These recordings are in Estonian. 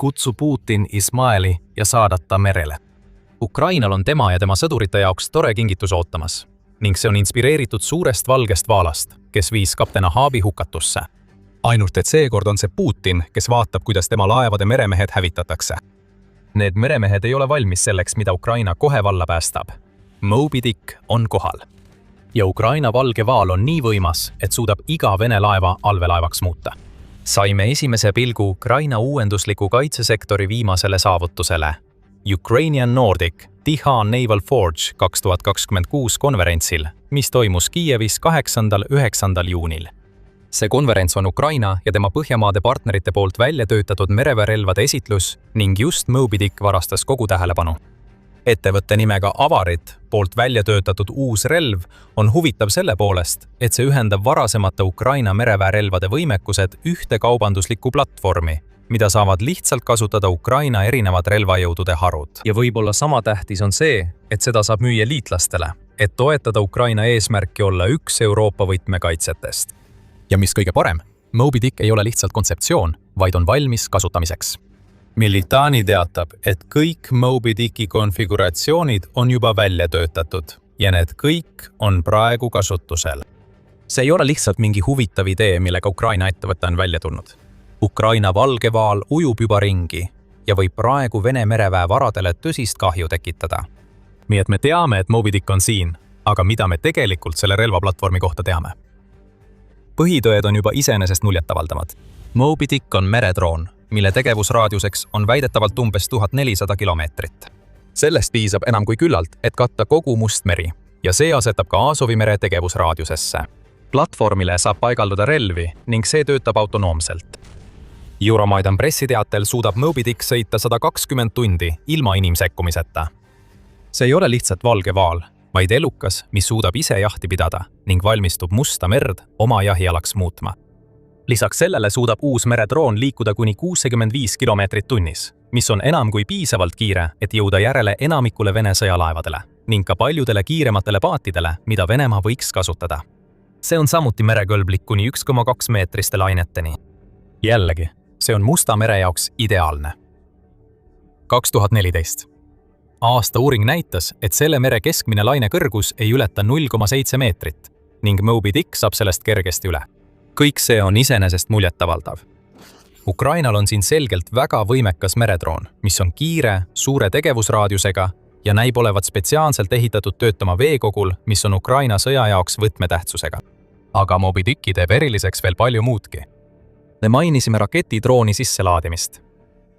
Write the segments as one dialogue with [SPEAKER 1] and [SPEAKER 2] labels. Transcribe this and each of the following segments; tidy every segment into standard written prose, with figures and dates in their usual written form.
[SPEAKER 1] kutsu Putin Ismaili ja saadata merele.
[SPEAKER 2] Ukrainal on tema ja tema sõdurite jaoks tore kingitus ootamas ning see on inspireeritud suurest valgest vaalast, kes viis kapten Ahabi hukatusse.
[SPEAKER 3] Ainult et seekord on see Putin, kes vaatab, kuidas tema laevade meremehed hävitatakse.
[SPEAKER 2] Need meremehed ei ole valmis selleks, mida Ukraina kohe valla päästab. Moby Dick on kohal. Ja Ukraina valge vaal on nii võimas, et suudab iga Vene laeva allveelaevaks muuta. Saime esimese pilgu Ukraina uuendusliku kaitsesektori viimasele saavutusele. Ukrainian Nordic Tihan Naval Forge 2026 konverentsil, mis toimus Kiievis 8.–9. juunil. See konverents on Ukraina ja tema Põhjamaade partnerite poolt välja töötatud mereväerelvade esitlus ning just Moby Dick varastas kogu tähelepanu. Ettevõtte nimega Avarit poolt välja töötatud uus relv on huvitav selle poolest, et see ühendab varasemate Ukraina mereväerelvade võimekused ühte kaubanduslikku platvormi, mida saavad lihtsalt kasutada Ukraina erinevad relvajõudude harud. Ja võib-olla sama tähtis on see, et seda saab müüa liitlastele, et toetada Ukraina eesmärki olla üks Euroopa võtmekaitsetest.
[SPEAKER 3] Ja mis kõige parem, Moby Dick ei ole lihtsalt kontseptsioon, vaid on valmis kasutamiseks.
[SPEAKER 1] Militani teatab, et kõik Moby Dicki konfiguratsioonid on juba välja töötatud ja need kõik on praegu kasutusel.
[SPEAKER 2] See ei ole lihtsalt mingi huvitav idee, millega Ukraina ettevõte on välja tulnud. Ukraina valge vaal ujub juba ringi ja võib praegu Vene mereväe varadele tõsist kahju tekitada.
[SPEAKER 3] Nii et me teame, et Moby Dick on siin, aga mida me tegelikult selle relvaplatvormi kohta teame? Põhitõed on juba iseenesest muljetavaldavad.
[SPEAKER 2] Moby Dick on meredroon, mille tegevusraadiuseks on väidetavalt umbes 1400 kilomeetrit.
[SPEAKER 3] Sellest piisab enam kui küllalt, et katta kogu Mustmeri ja see asetab ka Aasovi mere tegevusraadiusesse.
[SPEAKER 2] Platvormile saab paigaldada relvi ning see töötab autonoomselt.
[SPEAKER 3] Euromaidan pressiteatel suudab Moby Dick sõita 120 tundi ilma inimsekkumiseta.
[SPEAKER 2] See ei ole lihtsalt valge vaal, vaid elukas, mis suudab ise jahti pidada ning valmistub Musta merd oma jahialaks muutma. Lisaks sellele suudab uus meredroon liikuda kuni 65 kilomeetrit tunnis, mis on enam kui piisavalt kiire, et jõuda järele enamikule Vene sõjalaevadele ning ka paljudele kiirematele paatidele, mida Venemaa võiks kasutada. See on samuti merekõlblik kuni 1,2 meetriste laineteni.
[SPEAKER 3] Jällegi, see on Musta mere jaoks ideaalne. 2014. Aasta uuring näitas, et selle mere keskmine laine kõrgus ei ületa 0,7 meetrit ning Moby Dick saab sellest kergesti üle.
[SPEAKER 2] Kõik see on iseenesest muljetavaldav.
[SPEAKER 3] Ukrainal on siin selgelt väga võimekas meredroon, mis on kiire, suure tegevusraadiusega ja näib olevat spetsiaalselt ehitatud töötama veekogul, mis on Ukraina sõja jaoks võtmetähtsusega. Aga Moby Dicki teeb eriliseks veel palju muudki.
[SPEAKER 2] Me mainisime raketidrooni sisselaadimist.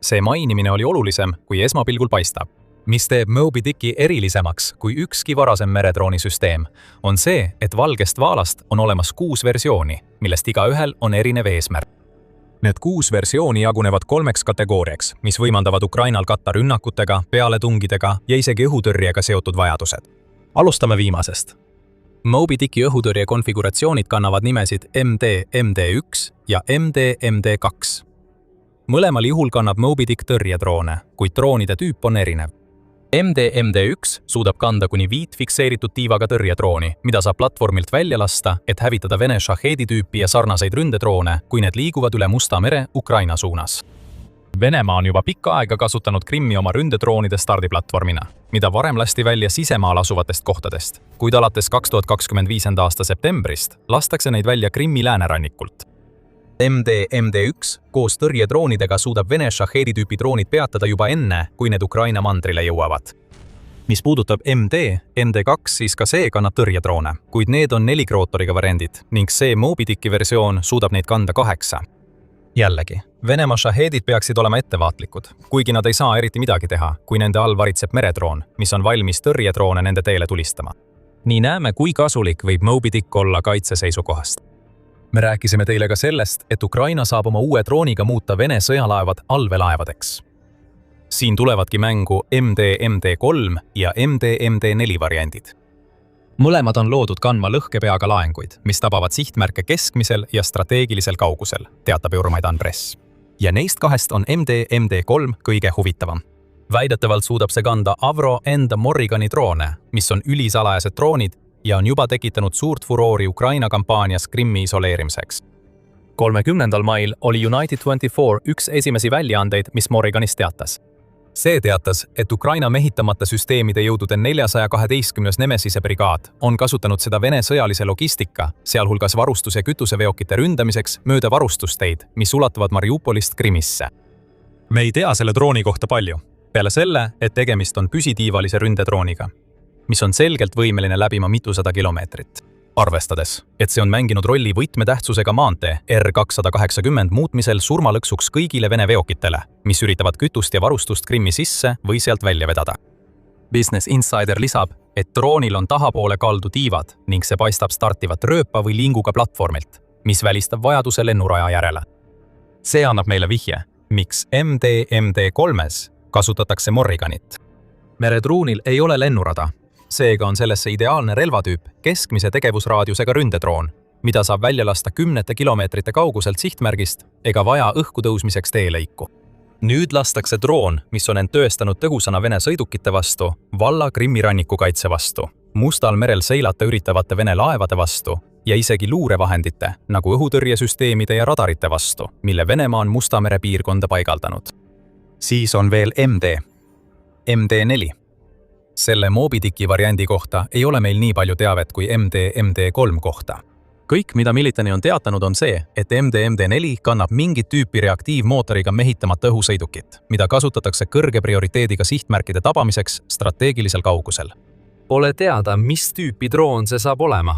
[SPEAKER 3] See mainimine oli olulisem, kui esmapilgul paistab. Mis teeb Moby Dicki erilisemaks kui ükski varasem meredroonisüsteem, on see, et valgest vaalast on olemas 6 versiooni, millest igaühel on erinev eesmärk. Need 6 versiooni jagunevad 3 kategooriaks, mis võimaldavad Ukrainal katta rünnakutega, pealetungidega ja isegi õhutõrjega seotud vajadused. Alustame viimasest. Moby Dicki õhutõrje konfiguratsioonid kannavad nimesid MD-MD1 ja MD-MD2. Mõlemal juhul kannab Moby Dick tõrjedroone, kuid droonide tüüp on erinev. MD-MD1 suudab kanda kuni 5 fikseeritud tiivaga tõrjedrooni, mida saab platvormilt välja lasta, et hävitada Vene Shahedi tüüpi ja sarnaseid ründedroone, kui need liiguvad üle Musta mere Ukraina suunas. Venemaa on juba pikka aega kasutanud Krimmi oma ründedroonide stardiplatvormina, mida varem lasti välja sisemaal asuvatest kohtadest, kuid alates 2025. aasta septembrist lastakse neid välja Krimmi läänerannikult. MD-MD1 koos tõrjedroonidega suudab Vene Shahedi tüüpi droonid peatada juba enne, kui need Ukraina mandrile jõuavad. Mis puudutab MD-MD2, siis ka see kannab tõrjedroone, kuid need on 4-krootoriga variandid ning see Moby Dicki versioon suudab neid kanda 8. Jällegi, Venemaa Shahedid peaksid olema ettevaatlikud, kuigi nad ei saa eriti midagi teha, kui nende all varitseb meredroon, mis on valmis tõrjedroone nende teele tulistama. Nii näeme, kui kasulik võib Moby Dick olla kaitseseisukohast. Me rääkisime teile ka sellest, et Ukraina saab oma uue drooniga muuta Vene sõjalaevad allveelaevadeks. Siin tulevadki mängu MD-MD3 ja MD-MD4 variandid. Mõlemad on loodud kandma lõhkepeaga laenguid, mis tabavad sihtmärke keskmisel ja strateegilisel kaugusel, teatab Euromaidan Press. Ja neist 2 on MD-MD3 kõige huvitavam. Väidetavalt suudab see kanda Avro enda Morrigani droone, mis on ülisalajased droonid ja on juba tekitanud suurt furoori Ukraina kampaanias Krimmi isoleerimiseks.
[SPEAKER 2] 30. mail oli United24 üks esimesi väljaandeid, mis Morriganist teatas.
[SPEAKER 3] See teatas, et Ukraina mehitamata süsteemide jõudude 412. Nemesise brigaad on kasutanud seda Vene sõjalise logistika, sealhulgas varustus- ja kütuseveokite ründamiseks mööda varustusteid, mis ulatuvad Mariupolist Krimmisse.
[SPEAKER 2] Me ei tea selle drooni kohta palju, peale selle, et tegemist on püsitiivalise ründedrooniga, mis on selgelt võimeline läbima mitusada kilomeetrit. Arvestades, et see on mänginud rolli võtmetähtsusega maantee R280 muutmisel surmalõksuks kõigile Vene veokitele, mis üritavad kütust ja varustust Krimmi sisse või sealt välja vedada. Business Insider lisab, et droonil on tahapoole kaldu tiivad ning see paistab startivat rööpa või linguga platvormilt, mis välistab vajaduse lennuraja järele. See annab meile vihje, miks MD-3-s kasutatakse Morriganit. Meredroonil ei ole lennurada. Seega on sellesse ideaalne relvatüüp keskmise tegevusraadiusega ründedroon, mida saab välja lasta kümnete kilomeetrite kauguselt sihtmärgist ega vaja õhku tõusmiseks teelõiku. Nüüd lastakse droon, mis on end tõestanud tõhusana Vene sõidukite vastu, valla Krimmi rannikukaitse vastu, Mustal merel seilata üritavate Vene laevade vastu ja isegi luurevahendite, nagu õhutõrjesüsteemide ja radarite vastu, mille Venemaa on Musta mere piirkonda paigaldanud. Siis on veel MD4. Selle Moby Dicki variandi kohta ei ole meil nii palju teavet kui MD3 kohta. Kõik, mida Militani on teatanud, on see, et MD4 kannab mingit tüüpi reaktiivmootoriga mehitamata õhusõidukit, mida kasutatakse kõrge prioriteediga sihtmärkide tabamiseks strateegilisel kaugusel.
[SPEAKER 1] Pole teada, mis tüüpi droon see saab olema.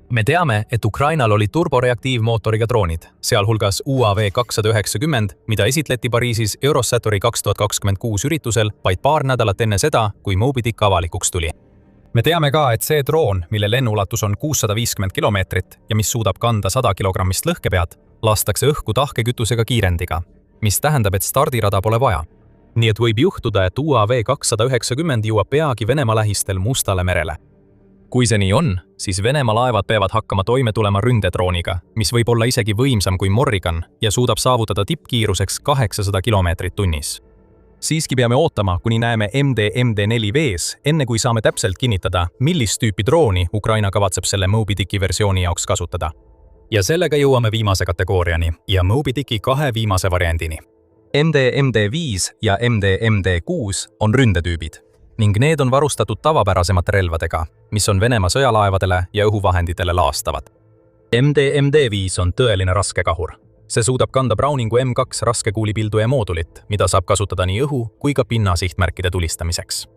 [SPEAKER 2] Me teame, et Ukrainal oli turboreaktiivmootoriga droonid, sealhulgas UAV-290, mida esitleti Pariisis Eurosatori 2026 üritusel vaid paar nädalat enne seda, kui Moby Dick avalikuks tuli. Me teame ka, et see droon, mille lennuulatus on 650 kilomeetrit ja mis suudab kanda 100 kilogrammist lõhkepead, lastakse õhku tahkekütusega kiirendiga, mis tähendab, et stardirada pole vaja. Nii et võib juhtuda, et UAV-290 jõuab peagi Venemaa lähistel Mustale merele. Kui see nii on, siis Venemaa laevad peavad hakkama toime tulema ründedrooniga, mis võib olla isegi võimsam kui Morrigan ja suudab saavutada tippkiiruseks 800 kilomeetrit tunnis. Siiski peame ootama, kuni näeme MD4-vees, enne kui saame täpselt kinnitada, millist tüüpi drooni Ukraina kavatseb selle Moby Dicki versiooni jaoks kasutada. Ja sellega jõuame viimase kategooriani ja Moby Dicki kahe viimase variandini. MD5 ja MD6 on ründetüübid ning need on varustatud tavapärasemate relvadega, mis on Venemaa sõjalaevadele ja õhuvahenditele laastavad. MD5 on tõeline raskekahur. See suudab kanda Browningu M2 raskekuulipilduja moodulit, mida saab kasutada nii õhu kui ka pinna sihtmärkide tulistamiseks.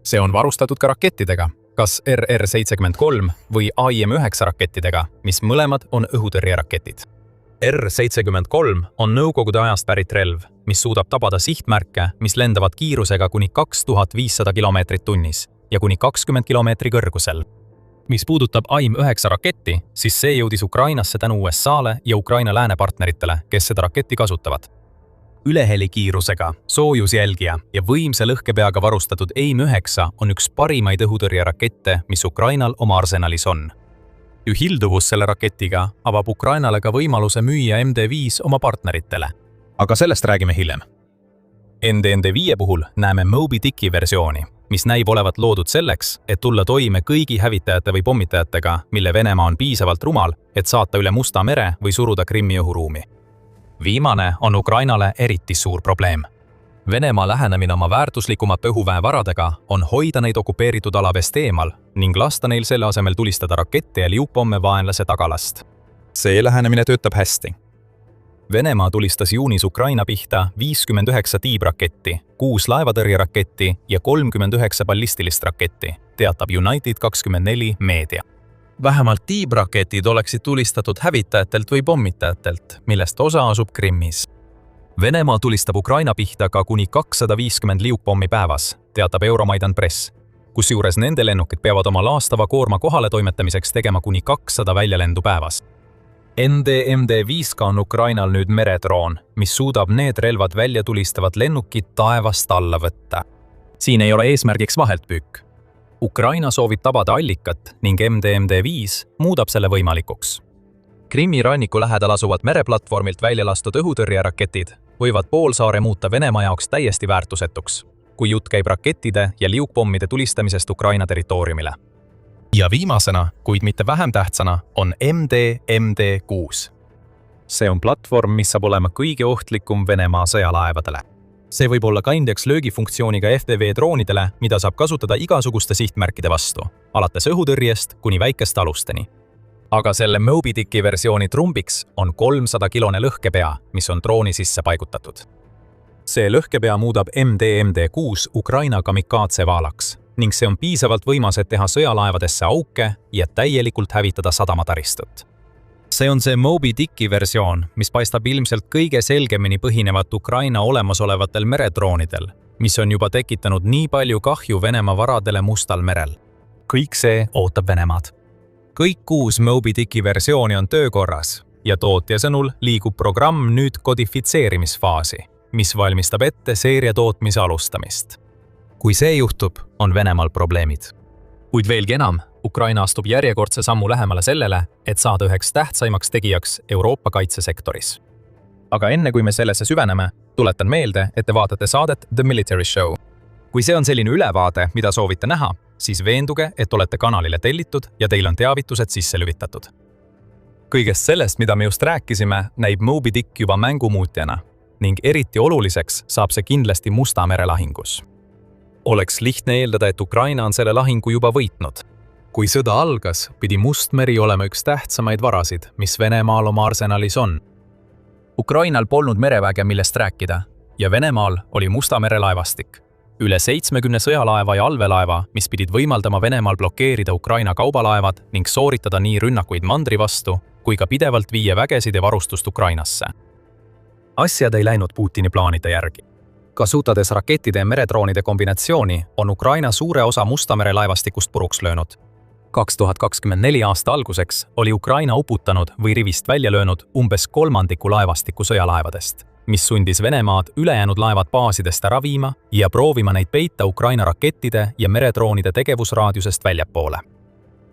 [SPEAKER 2] See on varustatud ka rakettidega, kas RR-73 või AIM-9 rakettidega, mis mõlemad on õhutõrjeraketid. R-73 on Nõukogude ajast pärit relv, mis suudab tabada sihtmärke, mis lendavad kiirusega kuni 2500 kilomeetrit tunnis ja kuni 20 kilomeetri kõrgusel. Mis puudutab AIM-9 raketti, siis see jõudis Ukrainasse tänu USA-le ja Ukraina läänepartneritele, kes seda raketti kasutavad. Ülehelikiirusega, soojusjälgija ja võimsa lõhkepeaga varustatud AIM-9 on üks parimaid õhutõrjerakette, mis Ukrainal oma arsenalis on. Ühilduvus selle raketiga avab Ukrainale ka võimaluse müüa MD5 oma partneritele. Aga sellest räägime hiljem. MD5 puhul näeme Moby Dicki versiooni, mis näib olevat loodud selleks, et tulla toime kõigi hävitajate või pommitajatega, mille Venemaa on piisavalt rumal, et saata üle Musta mere või suruda Krimmi õhuruumi. Viimane on Ukrainale eriti suur probleem. Venemaa lähenemine oma väärtuslikumate õhuväevaradega on hoida neid okupeeritud alavest eemal ning lasta neil selle asemel tulistada rakette ja liupomme vaenlase tagalast. See lähenemine töötab hästi. Venemaa tulistas juunis Ukraina pihta 59 tiibraketti, 6 laevatõrjeraketti ja 39 ballistilist raketti, teatab United24 meedia. Vähemalt tiibraketid oleksid tulistatud hävitajatelt või pommitajatelt, millest osa asub Krimmis. Venemaa tulistab Ukraina pihta ka kuni 250 liukpommi päevas, teatab Euromaidan Press, kusjuures nende lennukid peavad oma laastava koorma kohale toimetamiseks tegema kuni 200 väljalendu päevas. MD5 on Ukrainal nüüd meredroon, mis suudab need relvad välja tulistavat lennukid taevast alla võtta. Siin ei ole eesmärgiks vaheltpüük. Ukraina soovib tabada allikat ning MD5 muudab selle võimalikuks. Krimmi ranniku lähedal asuvad mereplatvormilt välja lastud õhutõrjeraketid võivad poolsaare muuta Venemaa jaoks täiesti väärtusetuks, kui jutt käib rakettide ja liukpommide tulistamisest Ukraina territooriumile. Ja viimasena, kuid mitte vähem tähtsana, on MD6.
[SPEAKER 3] see on platvorm, mis saab olema kõige ohtlikum Venemaa sõjalaevadele. See võib olla kandjaks löögifunktsiooniga FPV droonidele, mida saab kasutada igasuguste sihtmärkide vastu, alates õhutõrjest kuni väikeste alusteni. Aga selle Moby Dicki versiooni trumbiks on 300-kilone lõhkepea, mis on drooni sisse paigutatud. See lõhkepea muudab MD-6 Ukraina kamikaatse vaalaks ning see on piisavalt võimas, et teha sõjalaevadesse auke ja täielikult hävitada sadamataristut. See on see Moby Dicki versioon, mis paistab ilmselt kõige selgemini põhinevat Ukraina olemasolevatel meredroonidel, mis on juba tekitanud nii palju kahju Venemaa varadele Mustal merel. Kõik see ootab Venemaad. Kõik 6 Moby Dicki versiooni on töökorras ja tootja sõnul liigub programm nüüd kodifitseerimisfaasi, mis valmistab ette seeria tootmise alustamist. Kui see juhtub, on Venemaal probleemid. Kuid veelgi enam, Ukraina astub järjekordse sammu lähemale sellele, et saada üheks tähtsaimaks tegijaks Euroopa kaitsesektoris. Aga enne kui me sellesse süveneme, tuletan meelde, et te vaatate saadet The Military Show. Kui see on selline ülevaade, mida soovite näha, siis veenduge, et olete kanalile tellitud ja teil on teavitused sisse lülitatud. Kõigest sellest, mida me just rääkisime, näib Moby Dick juba mängumuutjana ning eriti oluliseks saab see kindlasti Musta mere lahingus. Oleks lihtne eeldada, et Ukraina on selle lahingu juba võitnud. Kui sõda algas, pidi Mustmeri olema üks tähtsamaid varasid, mis Venemaal oma arsenalis on. Ukrainal polnud mereväge, millest rääkida, ja Venemaal oli Musta mere laevastik. Üle 70 sõjalaeva ja allveelaeva, mis pidid võimaldama Venemaal blokeerida Ukraina kaubalaevad ning sooritada nii rünnakuid mandri vastu, kui ka pidevalt viia vägesid ja varustust Ukrainasse. Asjad ei läinud Putini plaanide järgi. Kasutades rakettide ja meredroonide kombinatsiooni on Ukraina suure osa Musta mere laevastikust puruks löönud. 2024 aasta alguseks oli Ukraina uputanud või rivist välja löönud umbes 1/3 laevastiku sõjalaevadest, mis sundis Venemaad ülejäänud laevad baasidest ära viima ja proovima neid peita Ukraina rakettide ja meredroonide tegevusraadiusest väljapoole.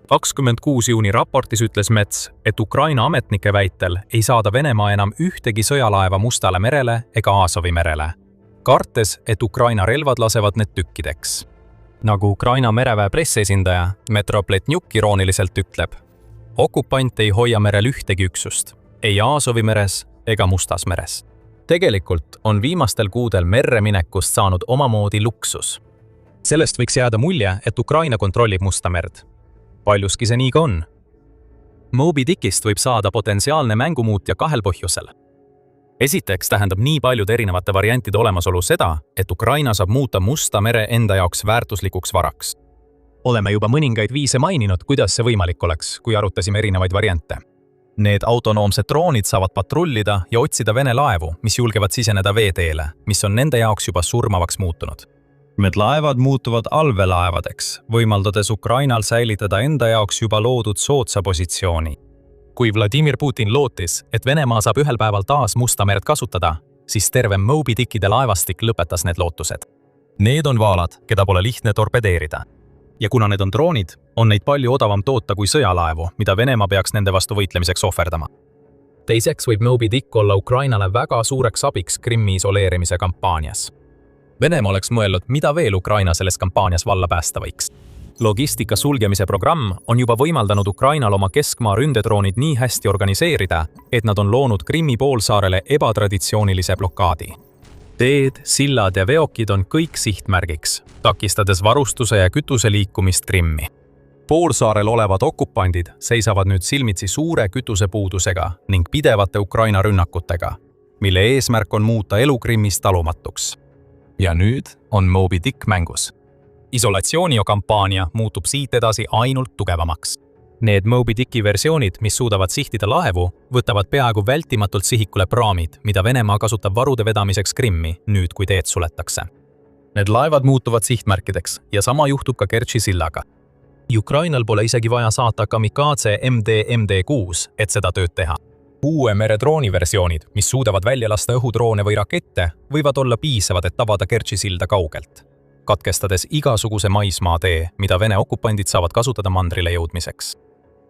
[SPEAKER 3] 26. juuni raportis ütles Mets, et Ukraina ametnike väitel ei saada Venemaa enam ühtegi sõjalaeva Mustale merele ega Aasovi merele, kartes, et Ukraina relvad lasevad need tükkideks. Nagu Ukraina mereväe pressesindaja Dmytro Pletnjuk irooniliselt ütleb, okupant ei hoia merel ühtegi üksust, ei Aasovi meres ega Mustas meres. Tegelikult on viimastel kuudel merre minekust saanud omamoodi luksus. Sellest võiks jääda mulje, et Ukraina kontrollib Musta merd. Paljuski see nii ka on. Moby Dickist võib saada potentsiaalne mängumuutja 2 põhjusel. Esiteks tähendab nii paljude erinevate variantide olemasolu seda, et Ukraina saab muuta Musta mere enda jaoks väärtuslikuks varaks. Oleme juba mõningaid viise maininud, kuidas see võimalik oleks, kui arutasime erinevaid variante. Need autonoomsed droonid saavad patrullida ja otsida Vene laevu, mis julgevad siseneda veeteele, mis on nende jaoks juba surmavaks muutunud. Need laevad muutuvad allveelaevadeks, võimaldades Ukrainal säilitada enda jaoks juba loodud soodsa positsiooni. Kui Vladimir Putin lootis, et Venemaa saab ühel päeval taas Musta merd kasutada, siis terve Moby Dickide laevastik lõpetas need lootused. Need on vaalad, keda pole lihtne torpedeerida. Ja kuna need on droonid, on neid palju odavam toota kui sõjalaevu, mida Venemaa peaks nende vastu võitlemiseks ohverdama. Teiseks võib Moby Dick olla Ukrainale väga suureks abiks Krimmi isoleerimise kampaanias. Venemaa oleks mõelnud, mida veel Ukraina selles kampaanias valla päästa võiks. Logistika sulgemise programm on juba võimaldanud Ukrainal oma keskmaa ründedroonid nii hästi organiseerida, et nad on loonud Krimmi poolsaarele ebatraditsioonilise blokaadi. Teed, sillad ja veokid on kõik sihtmärgiks, takistades varustuse ja kütuse liikumist Krimmi. Poolsaarel olevad okupandid seisavad nüüd silmitsi suure kütusepuudusega ning pidevate Ukraina rünnakutega, mille eesmärk on muuta elu Krimmis talumatuks. Ja nüüd on Moby Dick mängus. Isolatsioonikampaania muutub siit edasi ainult tugevamaks. Need Moby Dicki versioonid, mis suudavad sihtida laevu, võtavad peaaegu vältimatult sihikule praamid, mida Venemaa kasutab varude vedamiseks Krimmi, nüüd kui teed suletakse. Need laevad muutuvad sihtmärkideks ja sama juhtub ka Kertši sillaga. Ukrainal pole isegi vaja saata kamikaatse MD-6, et seda tööd teha. Uue meredrooni versioonid, mis suudavad välja lasta õhudroone või rakette, võivad olla piisavad, et tabada Kertši silda kaugelt, katkestades igasuguse maismaatee, mida Vene okupandid saavad kasutada mandrile jõudmiseks.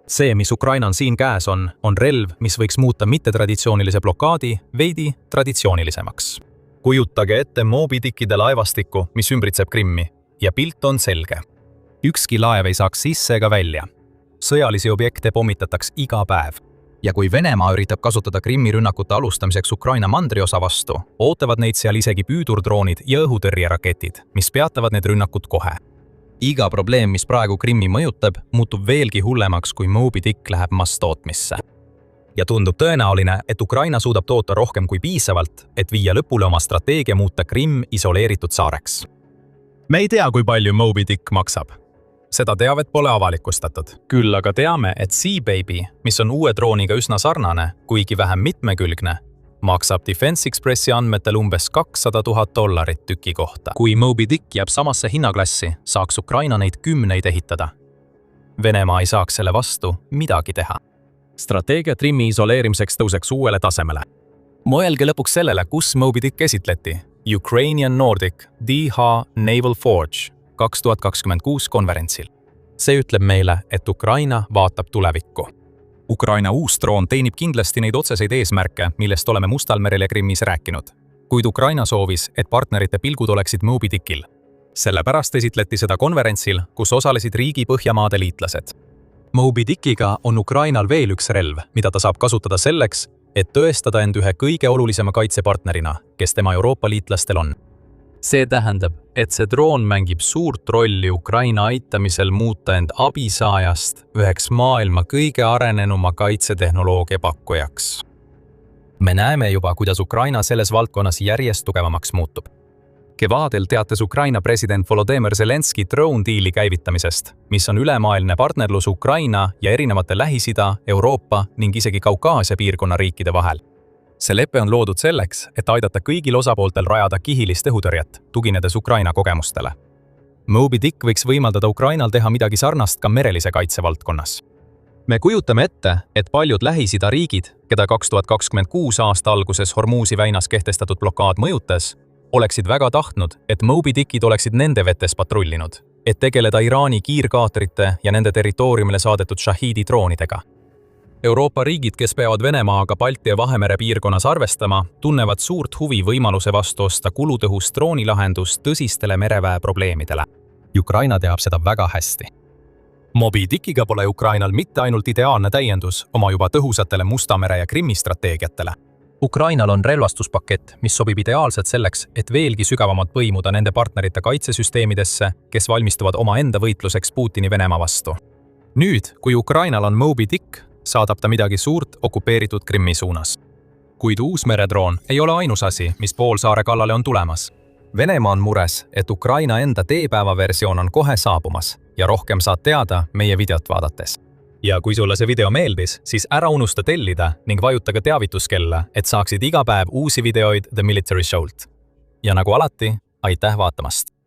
[SPEAKER 3] See, mis Ukraina on siin käes on relv, mis võiks muuta mittetraditsioonilise blokaadi veidi traditsioonilisemaks. Kujutage ette Moby Dickide laevastikku, mis ümbritseb Krimmi, ja pilt on selge. Ükski laev ei saaks sisse ega välja. Sõjalisi objekte pommitataks iga päev.
[SPEAKER 2] Ja kui Venemaa üritab kasutada Krimmi rünnakute alustamiseks Ukraina mandriosa vastu, ootavad neid seal isegi püüdurdroonid ja õhutõrjeraketid, mis peatavad need rünnakud kohe. Iga probleem, mis praegu Krimmi mõjutab, muutub veelgi hullemaks, kui Moby Dick läheb masstootmisse. Ja tundub tõenäoline, et Ukraina suudab toota rohkem kui piisavalt, et viia lõpule oma strateegia muuta Krimm isoleeritud saareks.
[SPEAKER 3] Me ei tea, kui palju Moby Dick maksab.
[SPEAKER 2] Seda teavet pole avalikustatud. Küll aga teame, et Sea Baby, mis on uue drooniga üsna sarnane, kuigi vähem mitmekülgne, maksab Defense Expressi andmetel umbes $200,000 tüki kohta. Kui Moby Dick jääb samasse hinnaklassi, saaks Ukraina neid 10 ehitada. Venemaa ei saaks selle vastu midagi teha.
[SPEAKER 3] Strateegia trimmi isoleerimiseks tõuseks uuele tasemele.
[SPEAKER 2] Mõelge lõpuks sellele, kus Moby Dick esitleti. Ukrainian Nordic DH Naval Forge 2026 konverentsil. See ütleb meile, et Ukraina vaatab tulevikku. Ukraina uus droon teenib kindlasti neid otseseid eesmärke, millest oleme Mustal merel ja Krimmis rääkinud. Kuid Ukraina soovis, et partnerite pilgud oleksid Moby Dickil. Sellepärast esitleti seda konverentsil, kus osalesid riigi Põhjamaade liitlased. Moby Dickiga on Ukrainal veel üks relv, mida ta saab kasutada selleks, et tõestada end ühe kõige olulisema kaitsepartnerina, kes tema Euroopa liitlastel on. See tähendab, et see droon mängib suurt rolli Ukraina aitamisel muuta end abisaajast üheks maailma kõige arenenuma kaitsetehnoloogia pakkujaks. Me näeme juba, kuidas Ukraina selles valdkonnas järjest tugevamaks muutub. Kevadel teatas Ukraina president Volodymyr Zelenski drone deali käivitamisest, mis on ülemaailmne partnerlus Ukraina ja erinevate Lähis-Ida, Euroopa ning isegi Kaukaasia piirkonna riikide vahel. See lepe on loodud selleks, et aidata kõigil osapooltel rajada kihilist õhutõrjet, tuginedes Ukraina kogemustele. Moby Dick võiks võimaldada Ukrainal teha midagi sarnast ka merelise kaitse valdkonnas. Me kujutame ette, et paljud Lähis-Ida riigid, keda 2026 aasta alguses Hormuzi väinas kehtestatud blokaad mõjutas, oleksid väga tahtnud, et Moby Dickid oleksid nende vetes patrullinud, et tegeleda Iraani kiirkaatrite ja nende territooriumile saadetud Shahidi droonidega. Euroopa riigid, kes peavad Venemaaga Balti ja Vahemere piirkonnas arvestama, tunnevad suurt huvi võimaluse vastu osta kulutõhus droonilahendus tõsistele mereväe probleemidele. Ukraina teab seda väga hästi. Moby Dickiga pole Ukrainal mitte ainult ideaalne täiendus oma juba tõhusatele Musta mere ja Krimmi strateegiatele. Ukrainal on relvastuspakett, mis sobib ideaalselt selleks, et veelgi sügavamalt põimuda nende partnerite kaitsesüsteemidesse, kes valmistuvad omaenda võitluseks Putini Venemaa vastu. Nüüd, kui Ukrainal on Moby Dick, saadab ta midagi suurt okupeeritud Krimmi suunas. Kuid uus meredroon ei ole ainus asi, mis poolsaare kallale on tulemas. Venemaa on mures, et Ukraina enda teepäeva versioon on kohe saabumas ja rohkem saad teada meie videot vaadates. Ja kui sulle see video meeldis, siis ära unusta tellida ning vajuta ka teavituskella, et saaksid iga päev uusi videoid The Military Show'lt. Ja nagu alati, aitäh vaatamast!